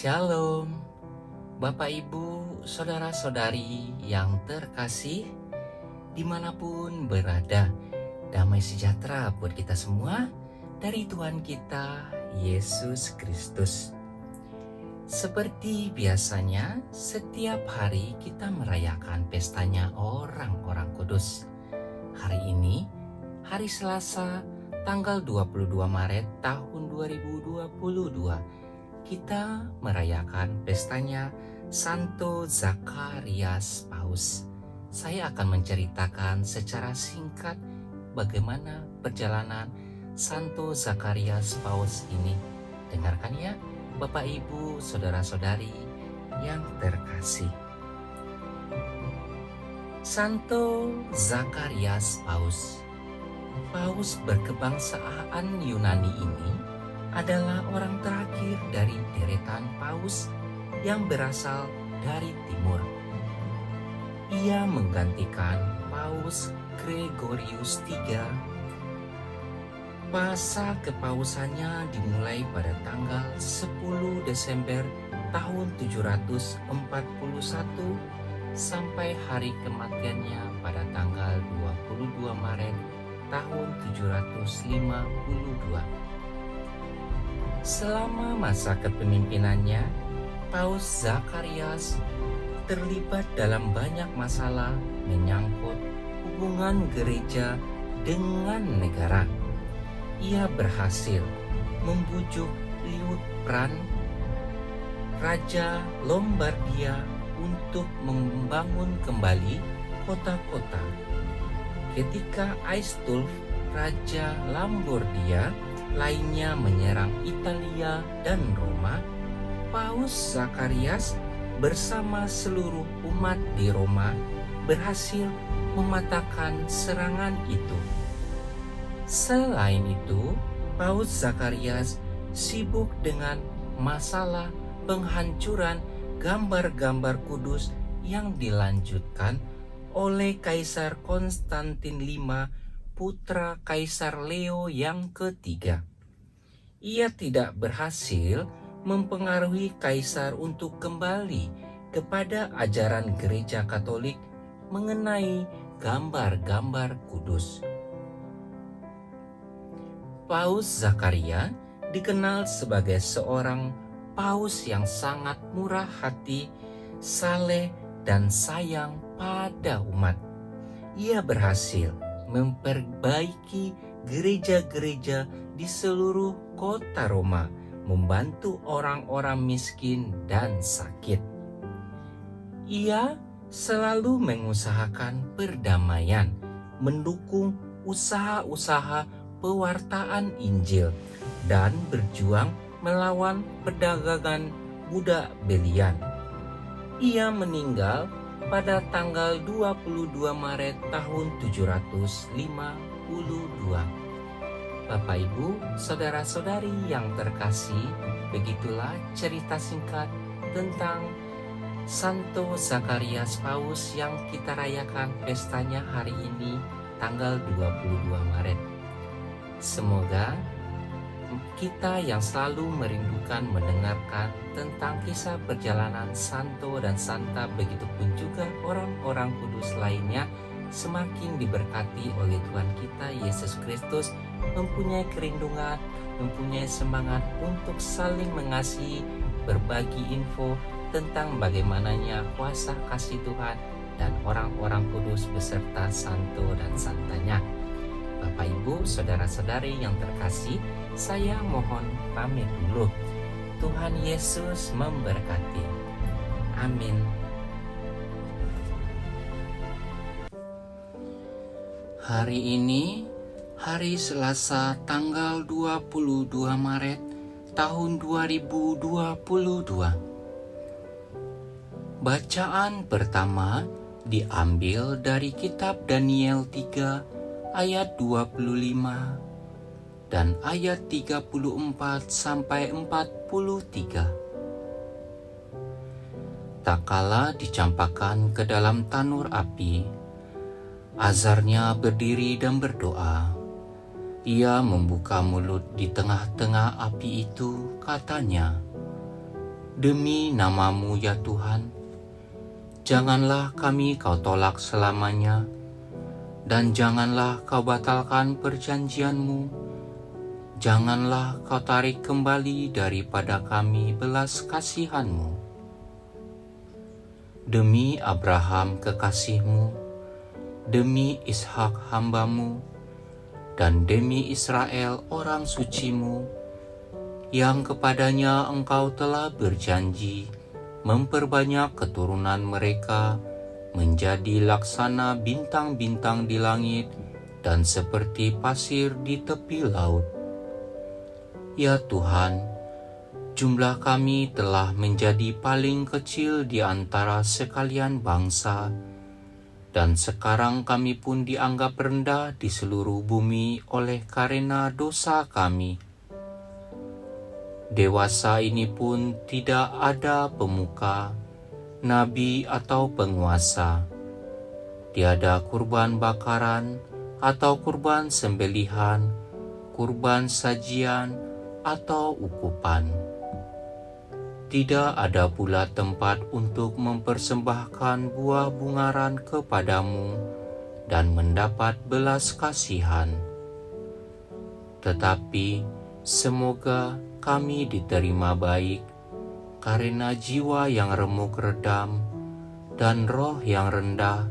Shalom, Bapak Ibu, Saudara-saudari yang terkasih, dimanapun berada, damai sejahtera buat kita semua dari Tuhan kita, Yesus Kristus. Seperti biasanya, setiap hari kita merayakan pestanya orang-orang kudus. Hari ini, hari Selasa, tanggal 22 Maret tahun 2022, kita merayakan pestanya Santo Zakarias Paus. Saya akan menceritakan secara singkat bagaimana perjalanan Santo Zakarias Paus ini. Dengarkan ya, Bapak Ibu, Saudara-saudari yang terkasih. Santo Zakarias Paus. Paus berkebangsaan Yunani ini adalah orang terakhir dari deretan paus yang berasal dari timur. Ia menggantikan Paus Gregorius III. Masa kepausannya dimulai pada tanggal 10 Desember tahun 741 sampai hari kematiannya pada tanggal 22 Maret tahun 752. Selama masa kepemimpinannya, Paus Zakarias terlibat dalam banyak masalah menyangkut hubungan gereja dengan negara. Ia berhasil membujuk Liutprand, Raja Lombardia, untuk membangun kembali kota-kota. Ketika Aistulf, Raja Lombardia lainnya menyerang Italia dan Roma, Paus Zakarias bersama seluruh umat di Roma berhasil mematahkan serangan itu. Selain itu, Paus Zakarias sibuk dengan masalah penghancuran gambar-gambar kudus yang dilanjutkan oleh Kaisar Konstantin V, putra Kaisar Leo yang ketiga. Ia tidak berhasil mempengaruhi kaisar untuk kembali kepada ajaran gereja Katolik mengenai gambar-gambar kudus. Paus Zakaria dikenal sebagai seorang paus yang sangat murah hati, saleh, dan sayang pada umat. Ia berhasil memperbaiki gereja-gereja di seluruh kota Roma, membantu orang-orang miskin dan sakit. Ia selalu mengusahakan perdamaian, mendukung usaha-usaha pewartaan Injil, dan berjuang melawan perdagangan budak belian. Ia meninggal pada tanggal 22 Maret tahun 752. Bapak Ibu, Saudara-saudari yang terkasih, begitulah cerita singkat tentang Santo Zakarias Paus yang kita rayakan pestanya hari ini tanggal 22 Maret. Semoga kita yang selalu merindukan mendengarkan tentang kisah perjalanan Santo dan Santa, begitupun juga orang-orang kudus lainnya, semakin diberkati oleh Tuhan kita Yesus Kristus, mempunyai kerinduan, mempunyai semangat untuk saling mengasihi, berbagi info tentang bagaimananya kuasa kasih Tuhan dan orang-orang kudus beserta Santo dan Santanya. Bapak Ibu, Saudara-saudari yang terkasih, saya mohon pamit dulu. Tuhan Yesus memberkati. Amin. Hari ini, hari Selasa tanggal 22 Maret tahun 2022. Bacaan pertama diambil dari kitab Daniel 3 ayat 25 dan ayat 34 sampai 43. Tak kala dicampakkan ke dalam tanur api, azarnya berdiri dan berdoa. Ia membuka mulut di tengah-tengah api itu, katanya, Demi nama-Mu ya Tuhan, janganlah kami Kau tolak selamanya, dan janganlah Kau batalkan perjanjian-Mu. Janganlah Kau tarik kembali daripada kami belas kasihan-Mu. Demi Abraham kekasih-Mu, demi Ishak hamba-Mu, dan demi Israel orang suci-Mu, yang kepadanya Engkau telah berjanji memperbanyak keturunan mereka menjadi laksana bintang-bintang di langit dan seperti pasir di tepi laut. Ya Tuhan, jumlah kami telah menjadi paling kecil di antara sekalian bangsa, dan sekarang kami pun dianggap rendah di seluruh bumi oleh karena dosa kami. Dewasa ini pun tidak ada pemuka, nabi atau penguasa. Tiada kurban bakaran atau kurban sembelihan, kurban sajian atau ukupan. Tidak ada pula tempat untuk mempersembahkan buah bungaran kepadamu dan mendapat belas kasihan. Tetapi semoga kami diterima baik karena jiwa yang remuk redam dan roh yang rendah,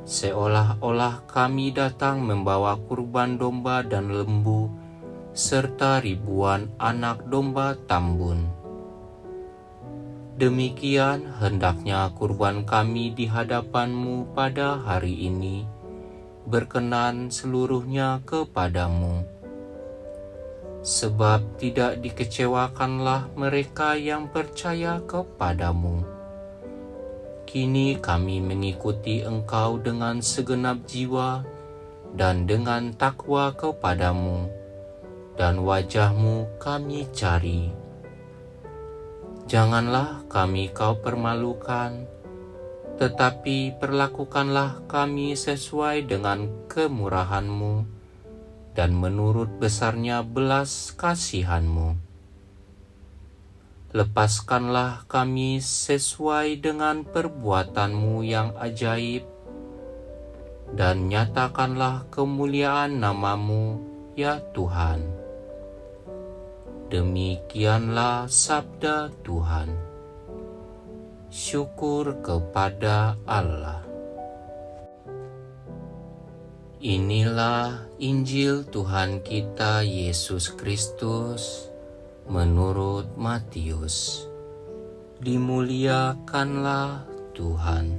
seolah-olah kami datang membawa kurban domba dan lembu serta ribuan anak domba tambun. Demikian hendaknya kurban kami di hadapan-Mu pada hari ini, berkenan seluruhnya kepadamu. Sebab tidak dikecewakanlah mereka yang percaya kepadamu. Kini kami mengikuti Engkau dengan segenap jiwa dan dengan takwa kepadamu, dan wajah-Mu kami cari. Janganlah kami Kau permalukan, tetapi perlakukanlah kami sesuai dengan kemurahan-Mu dan menurut besarnya belas kasihan-Mu. Lepaskanlah kami sesuai dengan perbuatan-Mu yang ajaib, dan nyatakanlah kemuliaan nama-Mu, ya Tuhan. Demikianlah sabda Tuhan. Syukur kepada Allah. Inilah Injil Tuhan kita Yesus Kristus menurut Matius. Dimuliakanlah Tuhan.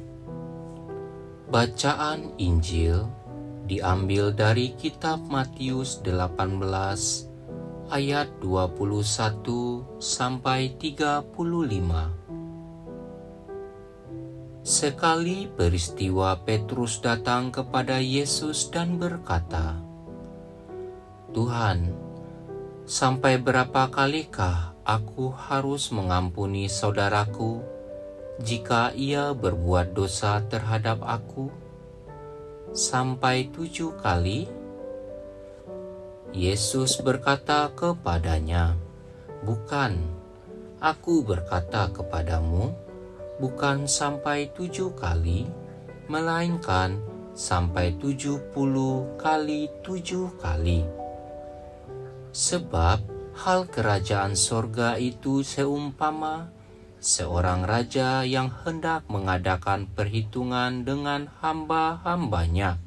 Bacaan Injil diambil dari kitab Matius 18 ayat 21 sampai 35. Sekali peristiwa Petrus datang kepada Yesus dan berkata, "Tuhan, sampai berapa kalikah aku harus mengampuni saudaraku jika ia berbuat dosa terhadap aku? Sampai 7 kali?" Yesus berkata kepadanya, "Bukan, aku berkata kepadamu, bukan sampai 7 kali, melainkan sampai 70 kali 7 kali. Sebab hal kerajaan sorga itu seumpama seorang raja yang hendak mengadakan perhitungan dengan hamba-hambanya.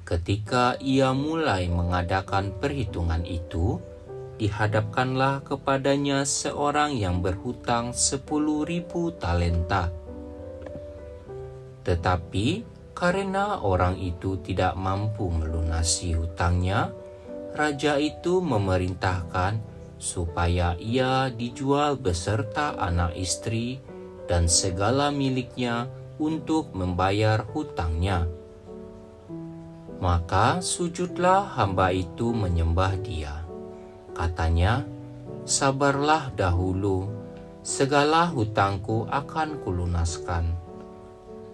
Ketika ia mulai mengadakan perhitungan itu, dihadapkanlah kepadanya seorang yang berhutang 10.000 talenta. Tetapi karena orang itu tidak mampu melunasi hutangnya, raja itu memerintahkan supaya ia dijual beserta anak istri dan segala miliknya untuk membayar hutangnya. Maka sujudlah hamba itu menyembah dia. Katanya, 'Sabarlah dahulu, segala hutangku akan kulunaskan.'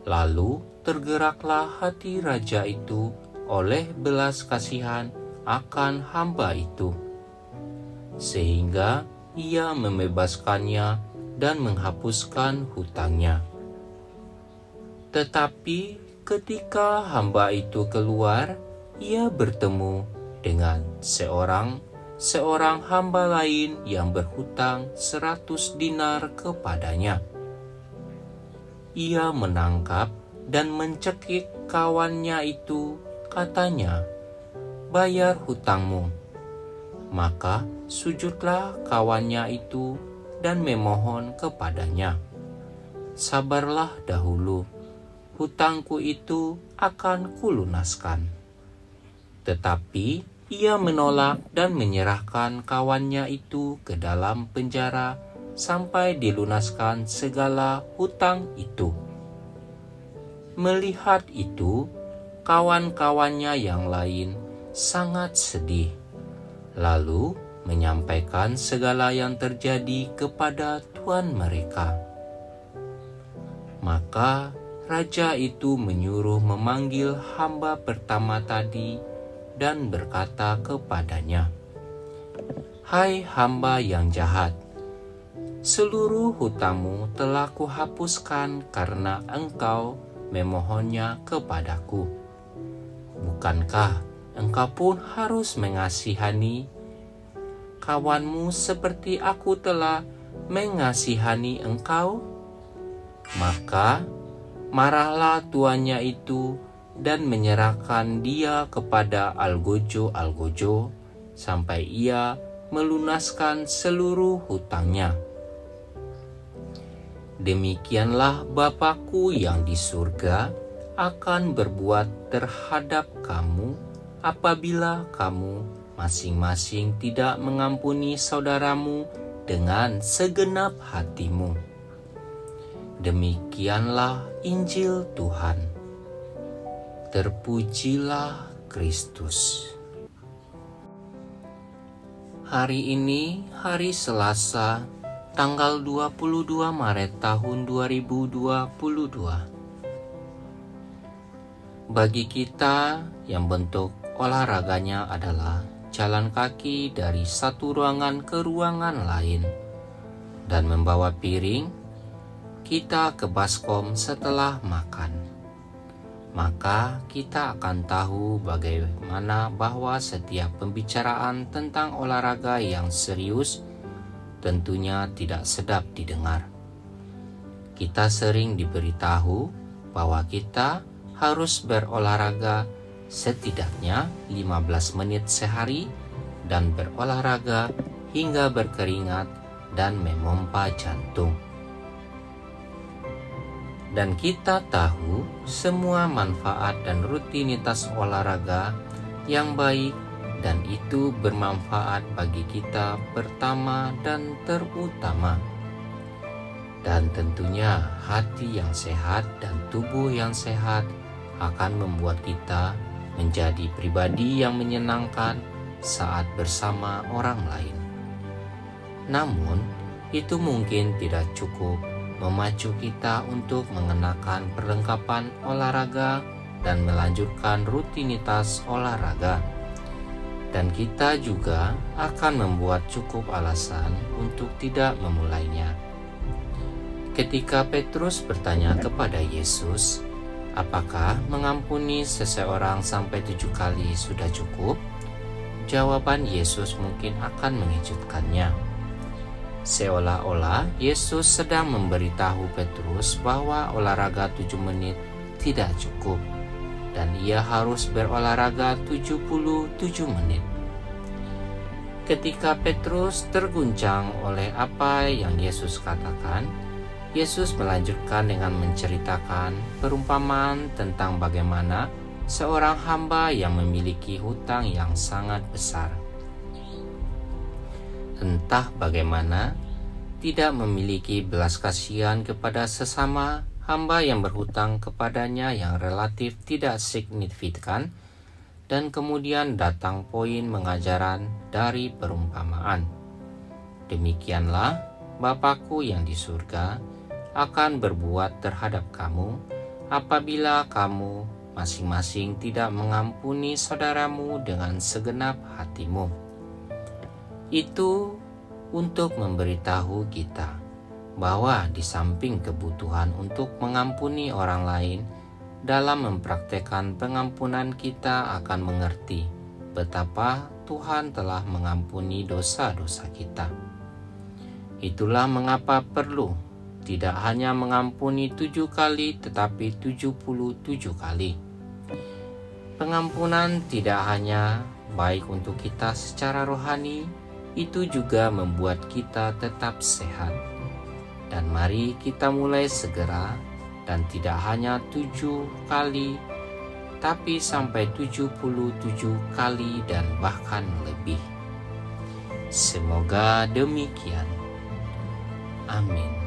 Lalu tergeraklah hati raja itu oleh belas kasihan akan hamba itu, sehingga ia membebaskannya dan menghapuskan hutangnya. Tetapi ketika hamba itu keluar, ia bertemu dengan seorang hamba lain yang berhutang 100 dinar kepadanya. Ia menangkap dan mencekik kawannya itu, katanya, "Bayar hutangmu." Maka sujudlah kawannya itu dan memohon kepadanya, "Sabarlah dahulu, hutangku itu akan kulunaskan." Tetapi ia menolak dan menyerahkan kawannya itu ke dalam penjara sampai dilunaskan segala hutang itu. Melihat itu, kawan-kawannya yang lain sangat sedih, lalu menyampaikan segala yang terjadi kepada tuan mereka. Maka raja itu menyuruh memanggil hamba pertama tadi dan berkata kepadanya, "Hai hamba yang jahat, seluruh hutangmu telah kuhapuskan karena engkau memohonnya kepadaku. Bukankah engkau pun harus mengasihani kawanmu seperti aku telah mengasihani engkau?" Maka marahlah tuannya itu dan menyerahkan dia kepada algojo sampai ia melunaskan seluruh hutangnya. Demikianlah Bapa-Ku yang di surga akan berbuat terhadap kamu apabila kamu masing-masing tidak mengampuni saudaramu dengan segenap hatimu. Demikianlah Injil Tuhan. Terpujilah Kristus. Hari ini hari Selasa, tanggal 22 Maret tahun 2022. Bagi kita yang bentuk olahraganya adalah jalan kaki dari satu ruangan ke ruangan lain dan membawa piring, kita ke baskom setelah makan. Maka kita akan tahu bagaimana bahwa setiap pembicaraan tentang olahraga yang serius tentunya tidak sedap didengar. Kita sering diberitahu bahwa kita harus berolahraga setidaknya 15 menit sehari dan berolahraga hingga berkeringat dan memompa jantung. Dan kita tahu semua manfaat dan rutinitas olahraga yang baik dan itu bermanfaat bagi kita pertama dan terutama. Dan tentunya hati yang sehat dan tubuh yang sehat akan membuat kita menjadi pribadi yang menyenangkan saat bersama orang lain. Namun, itu mungkin tidak cukup memacu kita untuk mengenakan perlengkapan olahraga dan melanjutkan rutinitas olahraga. Dan kita juga akan membuat cukup alasan untuk tidak memulainya. Ketika Petrus bertanya kepada Yesus, "Apakah mengampuni seseorang sampai 7 kali sudah cukup?" Jawaban Yesus mungkin akan mengejutkannya. Seolah-olah Yesus sedang memberitahu Petrus bahwa olahraga 7 menit tidak cukup dan ia harus berolahraga 77 menit. Ketika Petrus terguncang oleh apa yang Yesus katakan, Yesus melanjutkan dengan menceritakan perumpamaan tentang bagaimana seorang hamba yang memiliki hutang yang sangat besar. Entah bagaimana, tidak memiliki belas kasihan kepada sesama hamba yang berhutang kepadanya yang relatif tidak signifikan, dan kemudian datang poin mengajaran dari perumpamaan. Demikianlah Bapa-Ku yang di surga akan berbuat terhadap kamu apabila kamu masing-masing tidak mengampuni saudaramu dengan segenap hatimu. Itu untuk memberitahu kita bahwa di samping kebutuhan untuk mengampuni orang lain, dalam mempraktekkan pengampunan kita akan mengerti betapa Tuhan telah mengampuni dosa-dosa kita. Itulah mengapa perlu tidak hanya mengampuni 7 kali tetapi 77 kali. Pengampunan tidak hanya baik untuk kita secara rohani, itu juga membuat kita tetap sehat. Dan mari kita mulai segera, dan tidak hanya 7 kali, tapi sampai 77 kali dan bahkan lebih. Semoga demikian. Amin.